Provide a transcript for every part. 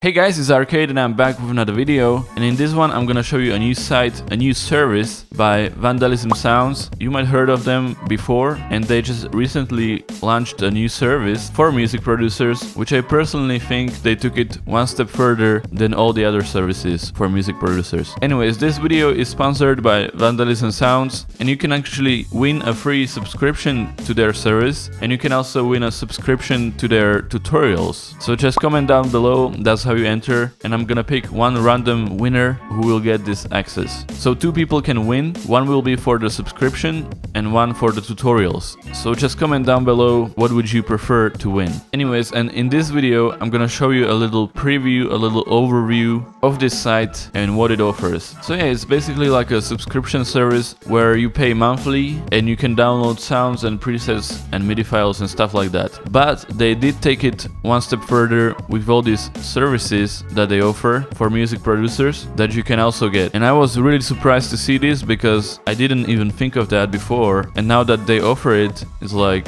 Hey guys, it's Arcade and I'm back with another video, and in this one I'm gonna show you a new site, a new service by Vandalism-Sounds. You might heard of them before, and they just recently launched a new service for music producers, which I personally think they took it one step further than all the other services for music producers. Anyways, this video is sponsored by Vandalism-Sounds, and you can actually win a free subscription to their service, and you can also win a subscription to their tutorials. So just comment down below, that's how you enter, and I'm gonna pick one random winner who will get this access. So two people can win, one will be for the subscription and one for the tutorials. So just comment down below what would you prefer to win. Anyways, and in this video I'm gonna show you a little preview, a little overview of this site and what it offers. So yeah, it's basically like a subscription service where you pay monthly and you can download sounds and presets and MIDI files and stuff like that. But they did take it one step further with all these services that they offer for music producers that you can also get. And I was really surprised to see this because I didn't even think of that before, and now that they offer it, it's like,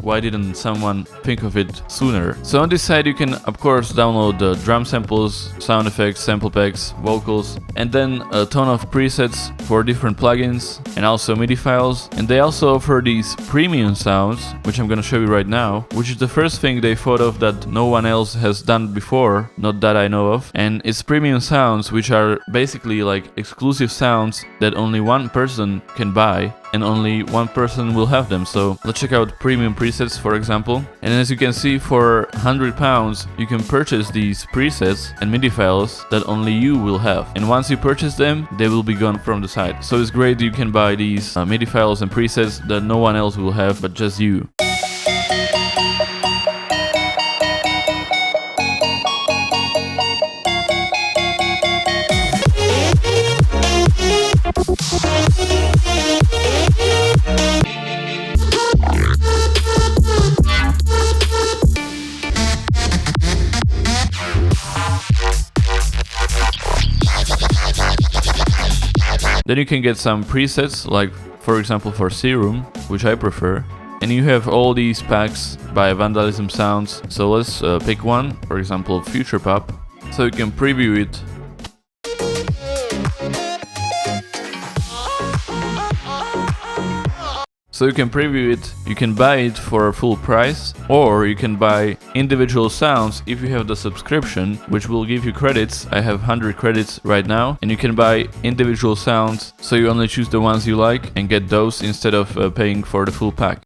why didn't someone think of it sooner? So on this side you can of course download the drum samples, sound effects, sample packs, vocals, and then a ton of presets for different plugins and also MIDI files. And they also offer these premium sounds, which I'm gonna show you right now, which is the first thing they thought of that no one else has done before, not that I know of. And it's premium sounds, which are basically like exclusive sounds that only one person can buy and only one person will have them. So let's check out premium presets, for example. And as you can see, for £100 you can purchase these presets and MIDI files that only you will have, and once you purchase them they will be gone from the site. So it's great, you can buy these MIDI files and presets that no one else will have but just you. Then you can get some presets, like for example for Serum, which I prefer. And you have all these packs by Vandalism-Sounds. So let's pick one, for example Future Pop. So you can preview it. So you can preview it, you can buy it for a full price, or you can buy individual sounds if you have the subscription, which will give you credits. I have 100 credits right now, and you can buy individual sounds, so you only choose the ones you like and get those instead of paying for the full pack.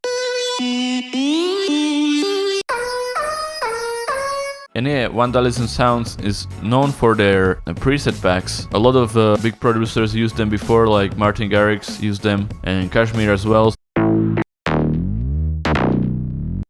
And yeah, Vandalism-Sounds is known for their preset packs. A lot of big producers used them before, like Martin Garrix used them, and Kashmir as well.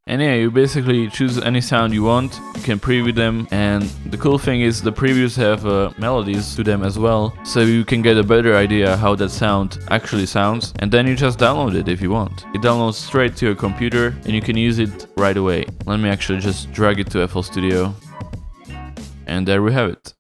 And yeah, you basically choose any sound you want, you can preview them, and the cool thing is the previews have melodies to them as well, so you can get a better idea how that sound actually sounds, and then you just download it if you want. It downloads straight to your computer and you can use it right away. Let me actually just drag it to FL Studio, and there we have it.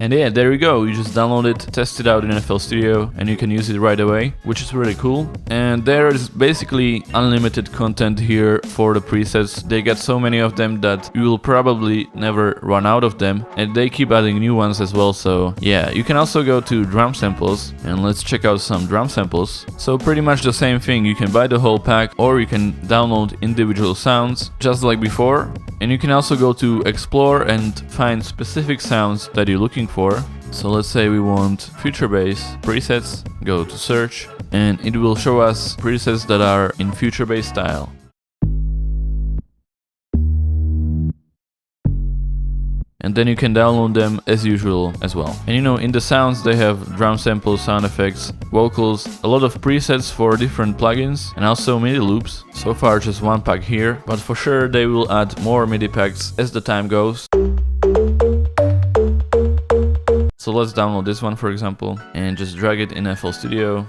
And yeah, there you go, you just download it, test it out in FL Studio, and you can use it right away, which is really cool. And there is basically unlimited content here for the presets. They get so many of them that you will probably never run out of them, and they keep adding new ones as well. So yeah, you can also go to drum samples, and let's check out some drum samples. So pretty much the same thing, you can buy the whole pack, or you can download individual sounds, just like before. And you can also go to explore and find specific sounds that you're looking for. So let's say we want future bass presets, go to search, and it will show us presets that are in future bass style. And then you can download them as usual as well. And you know, in the sounds they have drum samples, sound effects, vocals, a lot of presets for different plugins, and also MIDI loops. So far just one pack here, but for sure they will add more MIDI packs as the time goes. So let's download this one, for example, and just drag it in FL Studio.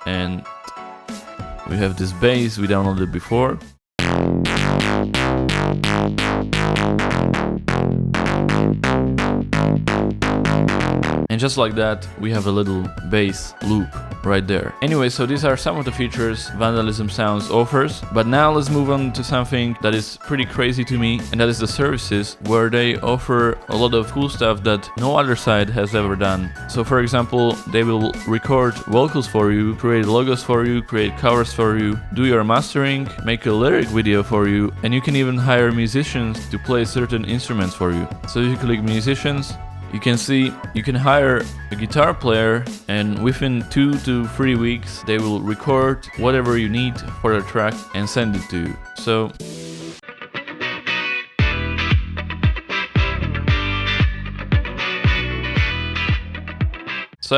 And we have this bass we downloaded before. just like that, we have a little bass loop right there. Anyway, so these are some of the features Vandalism-Sounds offers, but now let's move on to something that is pretty crazy to me, and that is the services, where they offer a lot of cool stuff that no other site has ever done. So for example, they will record vocals for you, create logos for you, create covers for you, do your mastering, make a lyric video for you, and you can even hire musicians to play certain instruments for you. So if you click musicians, you can see you can hire a guitar player, and within 2 to 3 weeks they will record whatever you need for the track and send it to you. So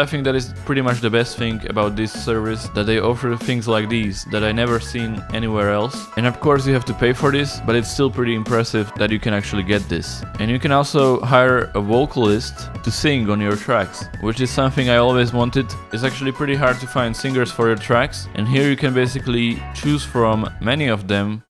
I think that is pretty much the best thing about this service, that they offer things like these that I never seen anywhere else. And of course you have to pay for this, but it's still pretty impressive that you can actually get this. And you can also hire a vocalist to sing on your tracks, which is something I always wanted. It's actually pretty hard to find singers for your tracks, and here you can basically choose from many of them.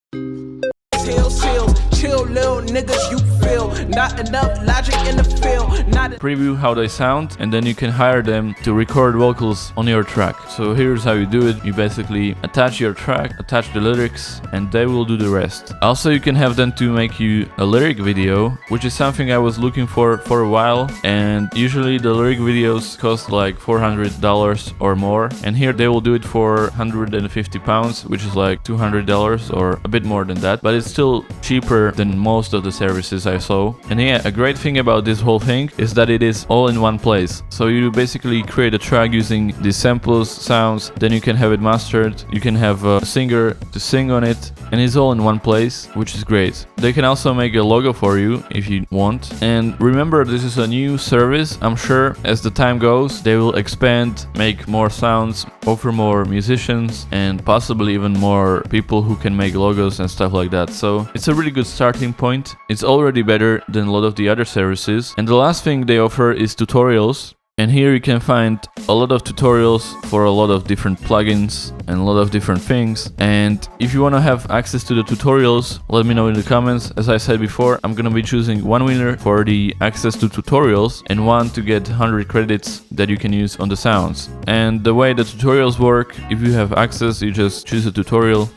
Chill, little niggas, you feel not enough logic in the field. Preview how they sound, and then you can hire them to record vocals on your track. So here's how you do it. You basically attach your track, attach the lyrics, and they will do the rest. Also, you can have them to make you a lyric video, which is something I was looking for a while, and usually the lyric videos cost like $400 or more, and here they will do it for £150, which is like $200 or a bit more than that, but it's still cheaper than most of the services I saw. And yeah, a great thing about this whole thing is that it is all in one place. So you basically create a track using these samples, sounds, then you can have it mastered, you can have a singer to sing on it, and it's all in one place, which is great. They can also make a logo for you if you want. And remember, this is a new service. I'm sure as the time goes, they will expand, make more sounds, offer more musicians, and possibly even more people who can make logos and stuff like that. So it's a really good starting point. It's already better than a lot of the other services. And the last thing they offer is tutorials. And here you can find a lot of tutorials for a lot of different plugins and a lot of different things. And if you want to have access to the tutorials, let me know in the comments. As I said before, I'm gonna be choosing one winner for the access to tutorials and one to get 100 credits that you can use on the sounds. And the way the tutorials work, if you have access, you just choose a tutorial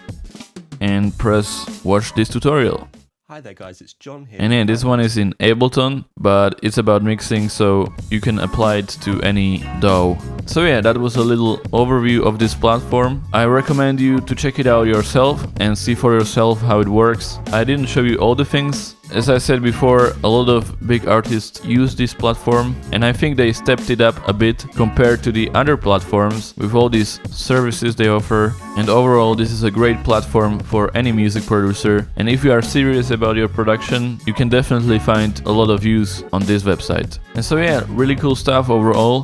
and press watch this tutorial. Hi there guys, it's John here. And yeah, this one is in Ableton, but it's about mixing, so you can apply it to any DAW. So yeah, that was a little overview of this platform. I recommend you to check it out yourself and see for yourself how it works. I didn't show you all the things. As I said before, a lot of big artists use this platform, and I think they stepped it up a bit compared to the other platforms with all these services they offer. And overall, this is a great platform for any music producer. And if you are serious about your production, you can definitely find a lot of use on this website. And so yeah, really cool stuff overall.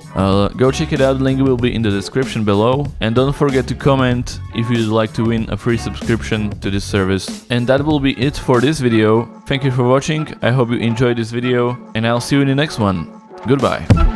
Go check it out, the link will be in the description below. And don't forget to comment if you'd like to win a free subscription to this service. And that will be it for this video. Thank you for watching, I hope you enjoyed this video, and I'll see you in the next one. Goodbye.